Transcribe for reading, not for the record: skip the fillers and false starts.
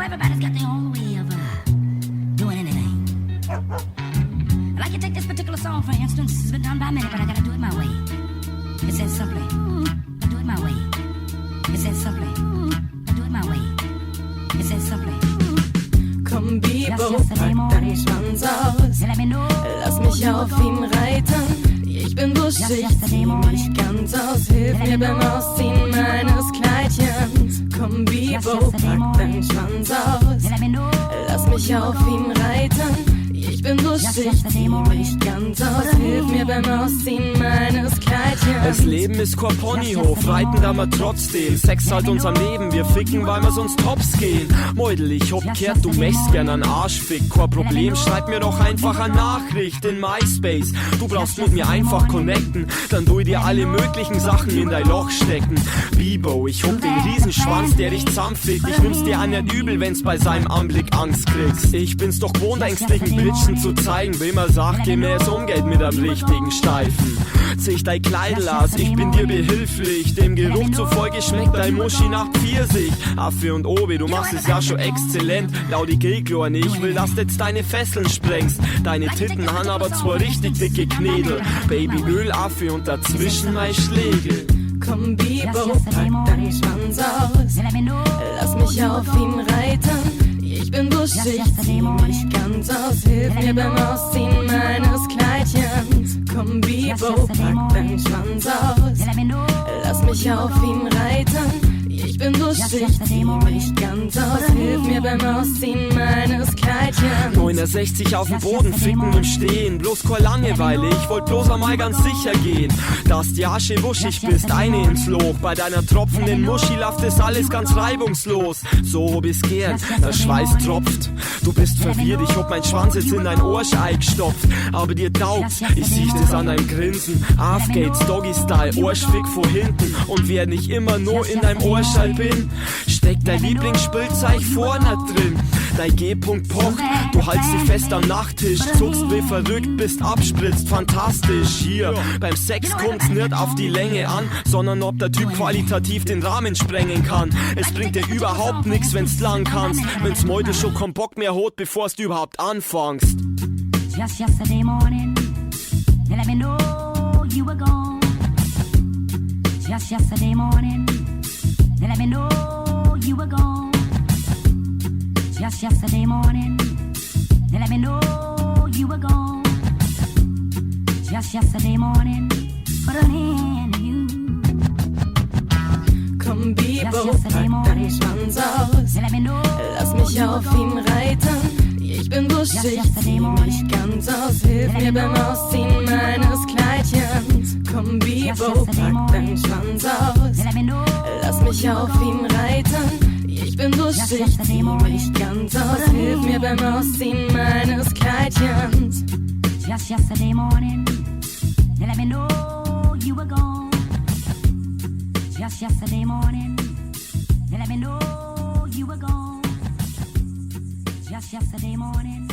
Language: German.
everybody's got their own way of doing anything. I like to take this particular song, for instance. It's been done by many, but I gotta do it my way. It says simply, do it my way. It says simply, do it my way. It says simply. Komm, Bibo, pack deinen Schwanz aus. Lass mich auf ihn reiten. Ich bin buschig, zieh mich ganz aus. Hilf mir beim Ausziehen meines Kleidchens. Komm, Bibo, pack deinen Schwanz aus. Lass mich auf ihn reiten. Ich bin buschig, zieh mich ganz aus. Hilf mir beim Ausziehen meines Kleidchens. Das Leben ist kein Ponyhof, reiten da mal trotzdem. Sex halt unserem Leben, wir ficken, weil wir sonst tops gehen. Meudel, ich hab gehört, du möchtest gern an Arschfick. Kein Problem, schreib mir doch einfach eine Nachricht in MySpace. Du brauchst mit mir einfach connecten, dann tu ich dir alle möglichen Sachen in dein Loch stecken. Bibo, ich hab den Riesenschwanz, der dich zusammenfickt. Ich nimm's dir an nicht übel, wenn's bei seinem Anblick Angst kriegst. Ich bin's doch gewohnt, ängstlichen Bitchen zu zeigen, wem er sagt, geh mir es umgeht mit einem richtigen Steifen. Zieh ich dein Kleidel aus, ich bin dir behilflich. Dem Geruch zufolge schmeckt dein Muschi nach Pfirsich. Affe und Obi, du machst es ja schon exzellent. Laut die Geglor, ich will, dass du jetzt deine Fesseln sprengst. Deine Titten haben aber zwei richtig dicke Knädel. Babyöl, Affe und dazwischen mein Schlägel. Komm, Bibo, pack deinen Schwanz aus. Lass mich auf ihn reiten. Ich bin buschig, zieh mich ganz aus. Hilf mir beim Ausziehen meines Kleidchens. Komm, Bibo, pack deinen Schwanz aus. Lass mich auf ihn reiten. Ich bin buschig, zieh mich ganz aus. Hilf mir beim Ausziehen meines Kleidchens. 69 auf dem Boden, ficken im Stehen. Bloß keine Langeweile, ich wollt bloß einmal ganz sicher gehen. Dass die Asche wuschig bist, eine ins Loch. Bei deiner tropfenden Muschi läuft es alles ganz reibungslos. So hab ich's gern, der Schweiß tropft. Du bist verwirrt, ich hab mein Schwanz jetzt in dein Arschei gestopft. Aber dir taugt's, ich sieh das an deinem Grinsen. Halfgates, Doggy-Style, Arschfick vor hinten. Und wer nicht immer nur in deinem Arschei bin, steck dein Lieblingsspielzeug vorne drin. Dein G-Punkt pocht, du haltst dich fest am Nachttisch, zuckst wie verrückt, bist abspritzt, fantastisch. Hier, beim Sex kommt's nicht auf die Länge an, sondern ob der Typ qualitativ den Rahmen sprengen kann. Es bringt dir überhaupt nix, wenn's lang kannst, wenn's heute schon keinen Bock mehr hat, bevor's du überhaupt anfängst. Just yesterday morning, they let me know you were gone. Just yesterday morning, they let me know you were gone. Just yesterday morning, they let me know you were gone. Just yesterday morning, put an end to you. Komm, Bibo, pack deinen Schwanz aus. Lass mich auf ihn reiten. Ich bin buschig, zieh mich ganz aus. Hilf mir beim Ausziehen meines Kleidchens. Komm, Bibo, pack deinen Schwanz aus. Lass mich auf ihn reiten. Ich bin buschig, zieh mich ganz aus. Hilf mir beim Ausziehen meines Kleidchens. Just yesterday morning, they let me know you were gone. Just yesterday morning, they let me know you were gone. Just yesterday morning.